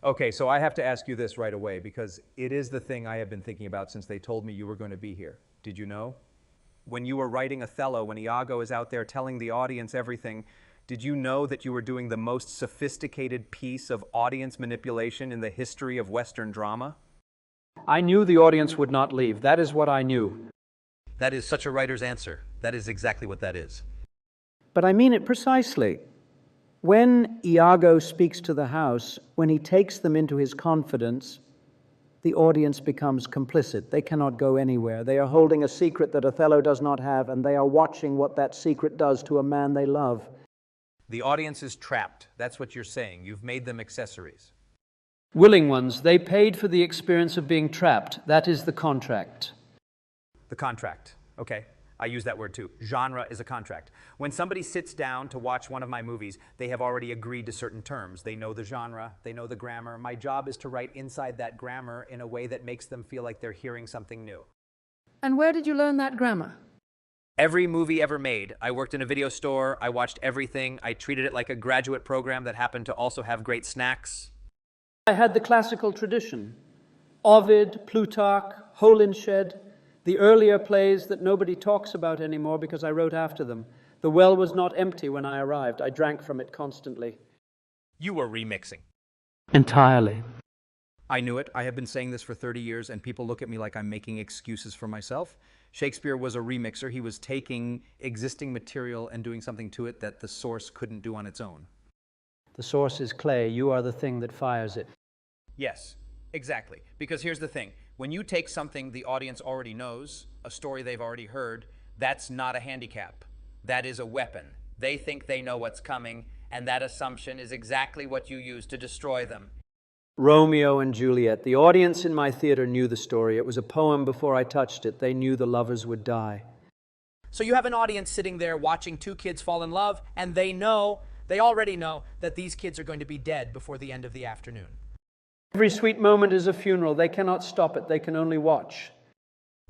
Okay, so I have to ask you this right away because it is the thing I have been thinking about since they told me you were going to be here. Did you know? When you were writing Othello, when Iago is out there telling the audience everything, did you know that you were doing the most sophisticated piece of audience manipulation in the history of Western drama? I knew the audience would not leave. That is what I knew. That is such a writer's answer. That is exactly what that is. But I mean it precisely. When Iago speaks to the house, when he takes them into his confidence, the audience becomes complicit. They cannot go anywhere. They are holding a secret that Othello does not have, and they are watching what that secret does to a man they love. The audience is trapped. That's what you're saying. You've made them accessories. Willing ones, they paid for the experience of being trapped. That is the contract. The contract. Okay, I use that word too. Genre is a contract. When somebody sits down to watch one of my movies, they have already agreed to certain terms. They know the genre, they know the grammar. My job is to write inside that grammar in a way that makes them feel like they're hearing something new. And where did you learn that grammar? Every movie ever made. I worked in a video store, I watched everything, I treated it like a graduate program that happened to also have great snacks. I had the classical tradition. Ovid, Plutarch, Holinshed, the earlier plays that nobody talks about anymore because I wrote after them. The well was not empty when I arrived. I drank from it constantly. You were remixing. Entirely. I knew it. I have been saying this for 30 years, and people look at me like I'm making excuses for myself. Shakespeare was a remixer. He was taking existing material and doing something to it that the source couldn't do on its own. The source is clay. You are the thing that fires it. Yes, exactly. Because here's the thing. When you take something the audience already knows, a story they've already heard, that's not a handicap. That is a weapon. They think they know what's coming, and that assumption is exactly what you use to destroy them. Romeo and Juliet. The audience in my theater knew the story. It was a poem before I touched it. They knew the lovers would die. So you have an audience sitting there watching two kids fall in love, and they already know that these kids are going to be dead before the end of the afternoon. Every sweet moment is a funeral. They cannot stop it. They can only watch.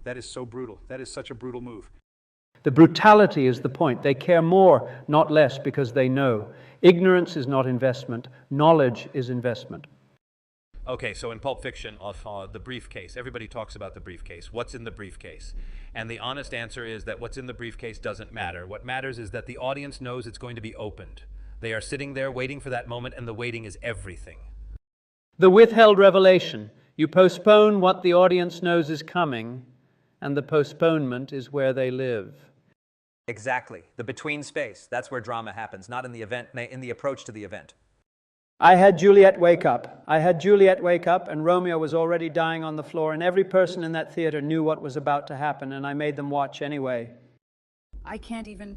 That is so brutal. That is such a brutal move. The brutality is the point. They care more, not less, because they know. Ignorance is not investment. Knowledge is investment. Okay, so in Pulp Fiction, the briefcase, everybody talks about the briefcase. What's in the briefcase? And the honest answer is that what's in the briefcase doesn't matter. What matters is that the audience knows it's going to be opened. They are sitting there waiting for that moment, and the waiting is everything. The withheld revelation. You postpone what the audience knows is coming, and the postponement is where they live. Exactly. The between space. That's where drama happens, not in the event, in the approach to the event. I had Juliet wake up. And Romeo was already dying on the floor, and every person in that theater knew what was about to happen, and I made them watch anyway. I can't even...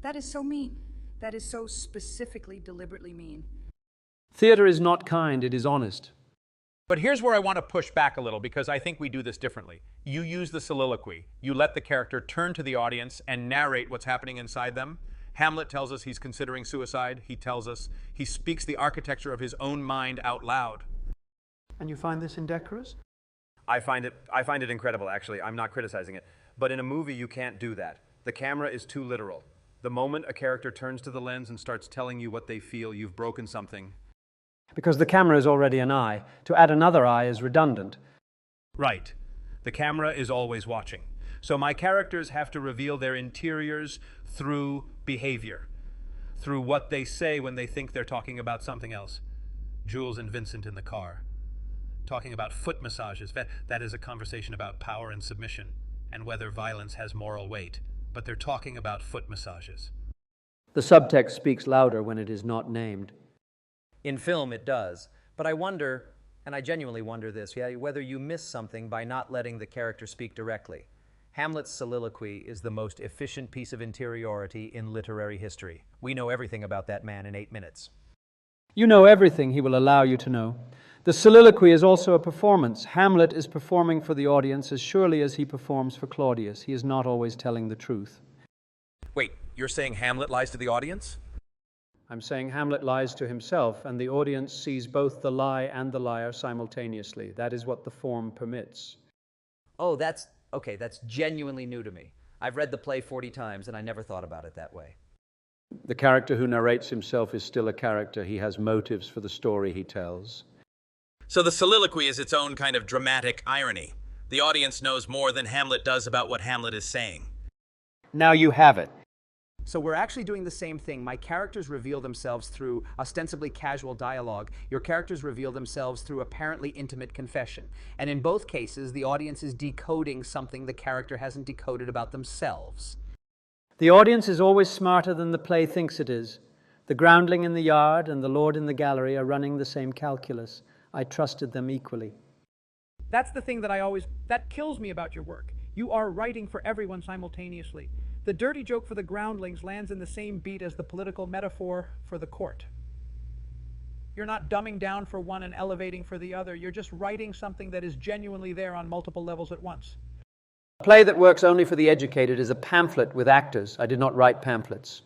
That is so mean. That is so specifically, deliberately mean. Theater is not kind, it is honest. But here's where I want to push back a little, because I think we do this differently. You use the soliloquy. You let the character turn to the audience and narrate what's happening inside them. Hamlet tells us he's considering suicide. He tells us he speaks the architecture of his own mind out loud. And you find this indecorous? I find it incredible, actually. I'm not criticizing it. But in a movie, you can't do that. The camera is too literal. The moment a character turns to the lens and starts telling you what they feel, you've broken something. Because the camera is already an eye. To add another eye is redundant. Right. The camera is always watching. So my characters have to reveal their interiors through behavior, through what they say when they think they're talking about something else. Jules and Vincent in the car, talking about foot massages. That is a conversation about power and submission, and whether violence has moral weight. But they're talking about foot massages. The subtext speaks louder when it is not named. In film, it does. But I wonder, and I genuinely wonder this, whether you miss something by not letting the character speak directly. Hamlet's soliloquy is the most efficient piece of interiority in literary history. We know everything about that man in 8 minutes. You know everything he will allow you to know. The soliloquy is also a performance. Hamlet is performing for the audience as surely as he performs for Claudius. He is not always telling the truth. Wait, you're saying Hamlet lies to the audience? I'm saying Hamlet lies to himself, and the audience sees both the lie and the liar simultaneously. That is what the form permits. Oh, that's genuinely new to me. I've read the play 40 times, and I never thought about it that way. The character who narrates himself is still a character. He has motives for the story he tells. So the soliloquy is its own kind of dramatic irony. The audience knows more than Hamlet does about what Hamlet is saying. Now you have it. So we're actually doing the same thing. My characters reveal themselves through ostensibly casual dialogue. Your characters reveal themselves through apparently intimate confession. And in both cases, the audience is decoding something the character hasn't decoded about themselves. The audience is always smarter than the play thinks it is. The groundling in the yard and the lord in the gallery are running the same calculus. I trusted them equally. That's the thing that kills me about your work. You are writing for everyone simultaneously. The dirty joke for the groundlings lands in the same beat as the political metaphor for the court. You're not dumbing down for one and elevating for the other. You're just writing something that is genuinely there on multiple levels at once. A play that works only for the educated is a pamphlet with actors. I did not write pamphlets.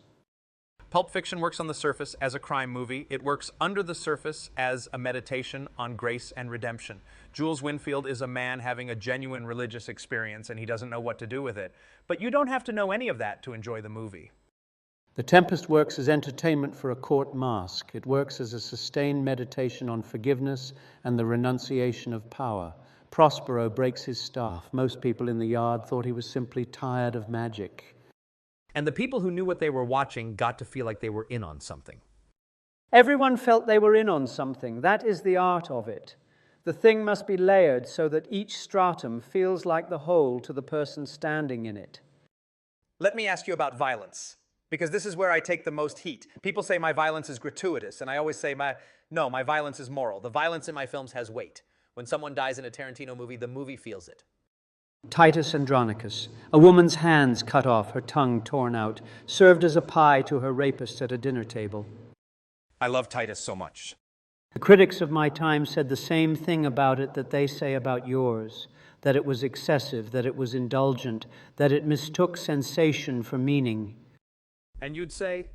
Pulp Fiction works on the surface as a crime movie. It works under the surface as a meditation on grace and redemption. Jules Winfield is a man having a genuine religious experience, and he doesn't know what to do with it. But you don't have to know any of that to enjoy the movie. The Tempest works as entertainment for a court masque. It works as a sustained meditation on forgiveness and the renunciation of power. Prospero breaks his staff. Most people in the yard thought he was simply tired of magic. And the people who knew what they were watching got to feel like they were in on something. Everyone felt they were in on something. That is the art of it. The thing must be layered so that each stratum feels like the whole to the person standing in it. Let me ask you about violence, because this is where I take the most heat. People say my violence is gratuitous, and I always say no, my violence is moral. The violence in my films has weight. When someone dies in a Tarantino movie, the movie feels it. Titus Andronicus, a woman's hands cut off, her tongue torn out, served as a pie to her rapist at a dinner table. I love Titus so much. The critics of my time said the same thing about it that they say about yours, that it was excessive, that it was indulgent, that it mistook sensation for meaning. And you'd say?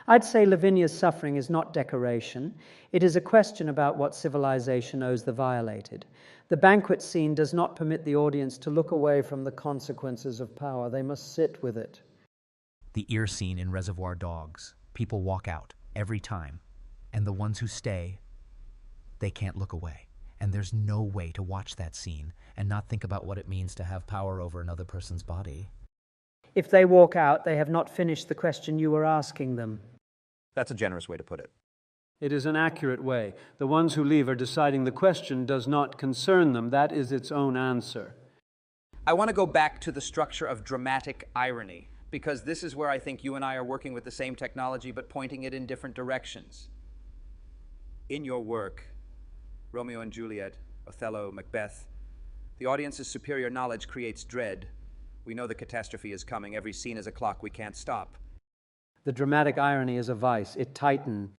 I'd say Lavinia's suffering is not decoration. It is a question about what civilization owes the violated. The banquet scene does not permit the audience to look away from the consequences of power. They must sit with it. The ear scene in Reservoir Dogs. People walk out every time, and the ones who stay, they can't look away. And there's no way to watch that scene and not think about what it means to have power over another person's body. If they walk out, they have not finished the question you were asking them. That's a generous way to put it. It is an accurate way. The ones who leave are deciding the question does not concern them. That is its own answer. I want to go back to the structure of dramatic irony, because this is where I think you and I are working with the same technology but pointing it in different directions. In your work, Romeo and Juliet, Othello, Macbeth, the audience's superior knowledge creates dread. We know the catastrophe is coming. Every scene is a clock we can't stop. The dramatic irony is a vice. It tightens.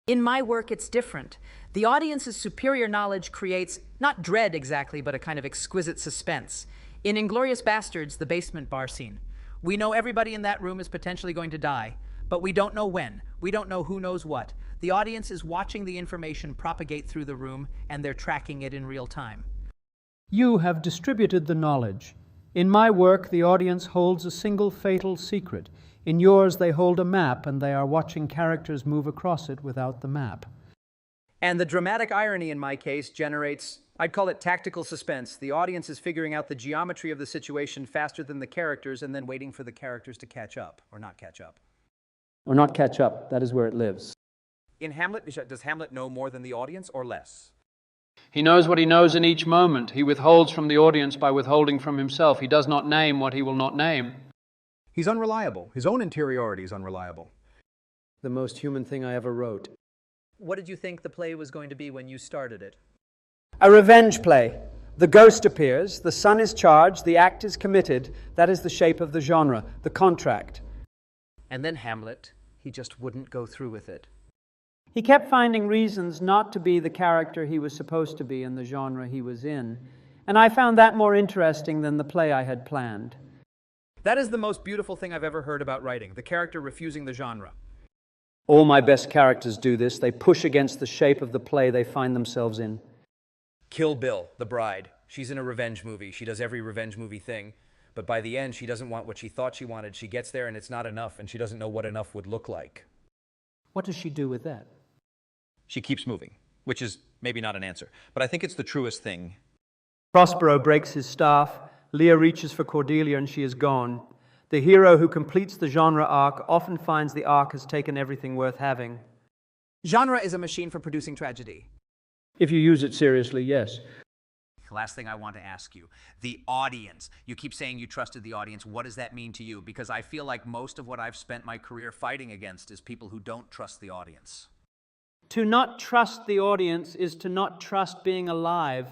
In my work, it's different. The audience's superior knowledge creates, not dread exactly, but a kind of exquisite suspense. In Inglourious Bastards, the basement bar scene, we know everybody in that room is potentially going to die, but we don't know when. We don't know who knows what. The audience is watching the information propagate through the room, and they're tracking it in real time. You have distributed the knowledge. In my work, the audience holds a single fatal secret. In yours, they hold a map, and they are watching characters move across it without the map. And the dramatic irony in my case generates, I'd call it tactical suspense. The audience is figuring out the geometry of the situation faster than the characters and then waiting for the characters to catch up, or not catch up. Or not catch up. That is where it lives. In Hamlet, does Hamlet know more than the audience or less? He knows what he knows in each moment. He withholds from the audience by withholding from himself. He does not name what he will not name. He's unreliable. His own interiority is unreliable. The most human thing I ever wrote. What did you think the play was going to be when you started it? A revenge play. The ghost appears, the son is charged, the act is committed. That is the shape of the genre, the contract. And then Hamlet, he just wouldn't go through with it. He kept finding reasons not to be the character he was supposed to be in the genre he was in, and I found that more interesting than the play I had planned. That is the most beautiful thing I've ever heard about writing, the character refusing the genre. All my best characters do this. They push against the shape of the play they find themselves in. Kill Bill, the bride. She's in a revenge movie. She does every revenge movie thing. But by the end, she doesn't want what she thought she wanted. She gets there and it's not enough, and she doesn't know what enough would look like. What does she do with that? She keeps moving. which is maybe not an answer, but I think it's the truest thing. Prospero breaks his staff. Lear reaches for Cordelia and she is gone. The hero who completes the genre arc often finds the arc has taken everything worth having. Genre is a machine for producing tragedy. If you use it seriously, yes. Last thing I want to ask you, the audience. You keep saying you trusted the audience. What does that mean to you? Because I feel like most of what I've spent my career fighting against is people who don't trust the audience. To not trust the audience is to not trust being alive.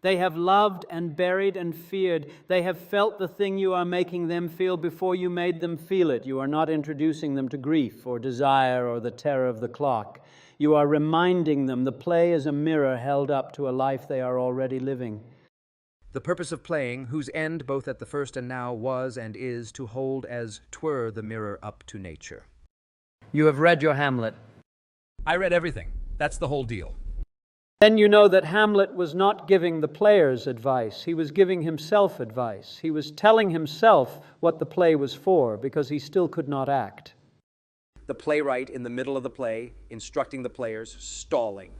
They have loved and buried and feared. They have felt the thing you are making them feel before you made them feel it. You are not introducing them to grief or desire or the terror of the clock. You are reminding them the play is a mirror held up to a life they are already living. The purpose of playing, whose end both at the first and now was and is to hold as 'twere the mirror up to nature. You have read your Hamlet. I read everything. That's the whole deal. Then you know that Hamlet was not giving the players advice. He was giving himself advice. He was telling himself what the play was for because he still could not act. The playwright in the middle of the play, instructing the players, stalling.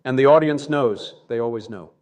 And the audience knows. They always know.